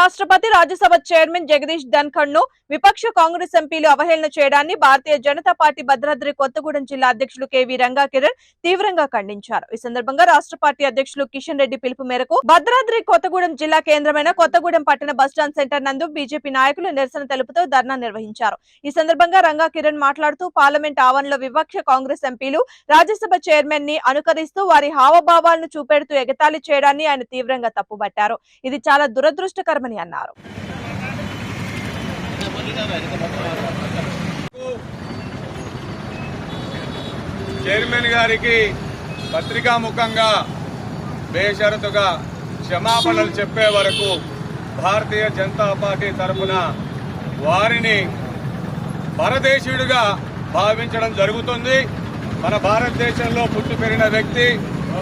రాష్ట్రపతి రాజ్యసభ చైర్మన్ జగదీష్ ధన్ఖడ్ ను విపక్ష కాంగ్రెస్ ఎంపీలు అవహేళన చేయడాన్ని భారతీయ జనతా పార్టీ భద్రాద్రి కొత్తగూడెం జిల్లా అధ్యక్షులు కేవీ రంగా కిరణ్ తీవ్రంగా ఖండించారు. ఈ సందర్భంగా రాష్ట్ర పార్టీ అధ్యక్షులు కిషన్ రెడ్డి పిలుపు మేరకు భద్రాద్రి కొత్తగూడెం జిల్లా కేంద్రమైన కొత్తగూడెం పట్టణ బస్టాండ్ సెంటర్ నందు బీజేపీ నాయకులు నిరసన తెలుపుతూ ధర్నా నిర్వహించారు. ఈ సందర్భంగా రంగా కిరణ్ మాట్లాడుతూ పార్లమెంట్ ఆవరణలో విపక్ష కాంగ్రెస్ ఎంపీలు రాజ్యసభ చైర్మన్ ని అనుకరిస్తూ వారి హావభావాలను చూపెడుతూ ఎగతాళి చేయడాన్ని ఆయన తీవ్రంగా తప్పుబట్టారు. ఇది చాలా దురదృష్టకరమని అన్నారు. చైర్మన్ గారికి పత్రికాముఖంగా బేషరతుగా క్షమాపణలు చెప్పే వరకు భారతీయ జనతా పార్టీ తరఫున వారిని పరదేశీయుడిగా భావించడం జరుగుతుంది. మన భారతదేశంలో పుట్టి పెరిగిన వ్యక్తి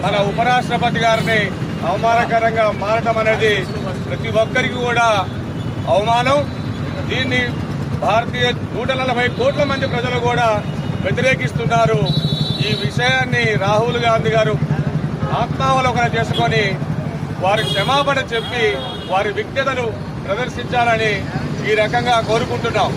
మన ఉపరాష్ట్రపతి గారిని అవమానకరంగా మారటం అనేది ప్రతి ఒక్కరికి కూడా అవమానం. దీన్ని భారతీయ 140 కోట్ల మంది ప్రజలు కూడా వ్యతిరేకిస్తున్నారు. ఈ విషయాన్ని రాహుల్ గాంధీ గారు ఆత్మావలోకన చేసుకొని వారి క్షమాపణ చెప్పి వారి విజ్ఞతను ప్రదర్శించాలని ఈ రకంగా కోరుకుంటున్నాం.